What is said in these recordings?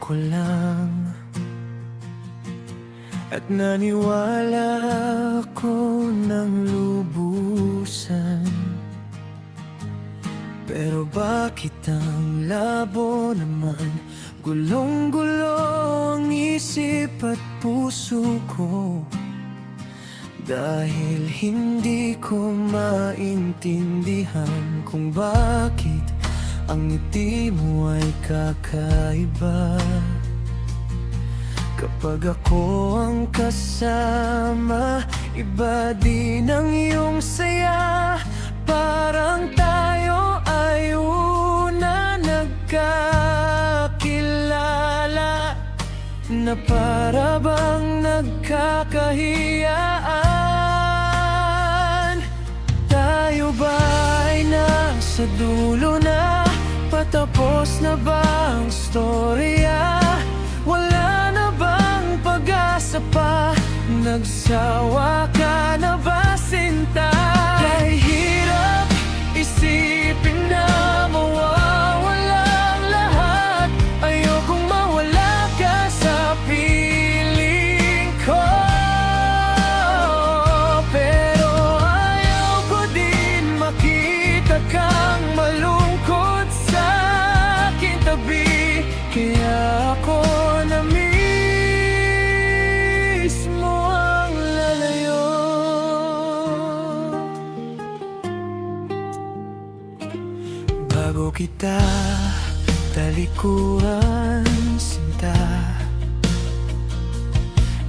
ko lang at naniwala ko ng lubusan. Pero bakit ang labo naman? Gulong-gulo ang isip at puso ko, dahil hindi ko maintindihan kung bakit ang ngiti mo ay kakaiba. Kapag ako ang kasama, iba din ang iyong saya. Parang tayo ay una nagkakilala, na para bang nagkakahiyaan. Tayo ba ay nasa dulo na? Patapos na ba ang storya? Wala na bang pag-asa pa? Nagsawa ka na ba, sinta? Kay hirap isipin na mawawala ang lahat. Ayokong mawala ka sa piling ko, pero ayaw ko din makita kang malungkot sa aking tabi. Kaya ako na mismo ang lalayo. Bago kita talikuran, sinta,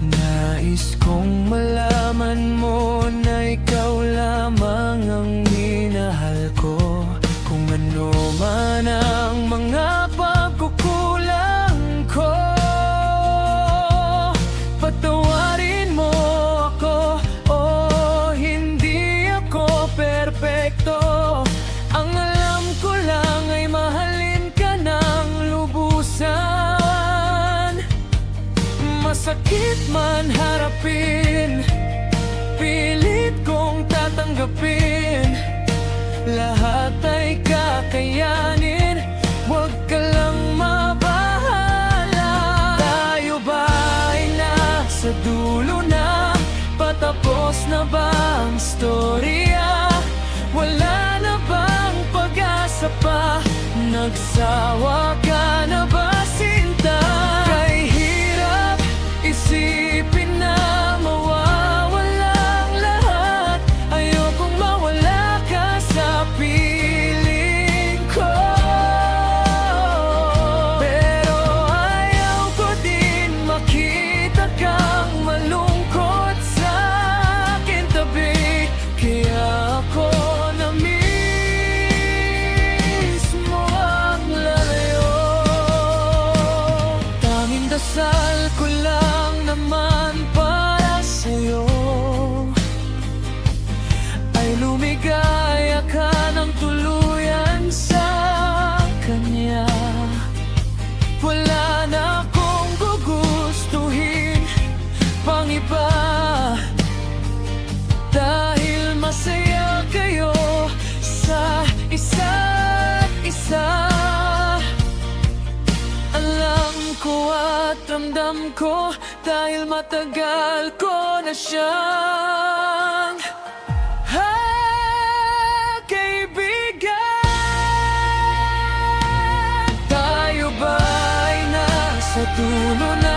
nais kong malaman mo na ikaw lamang ang minahal ko. Kung ano man ang mga pagkukulang ko, patawarin mo ako. Oh, hindi ako perpekto. Ang alam ko lang ay mahalin ka ng lubusan. Masakit man harapin, pilit kong tatanggapin. Lahat ay kakayanin, huwag ka lang mabahala. Tayo ba ay nasa dulo na? Patapos na ba ang storya? Wala na bang pag-asa pa? Nagsawa ka na ba, sinta? Kay hirap isipin na mawawala ang lahat. Ayokong mawala ka sa piling ko, pero ayaw ko din makita kang malungkot sa aking tabi. Kaya ako na mismo ang lalayo. Tanging dasal ko lang naman para sa'yo ay lumigaya ka ng tuluyan sa kanya. Wala na akong gugustuhin pang iba, dahil masaya kayo sa isa't isa. Alam ko at ramdam ko, dahil matagal ko na siyang kaibigan. Tayo ba ay nasa dulo na?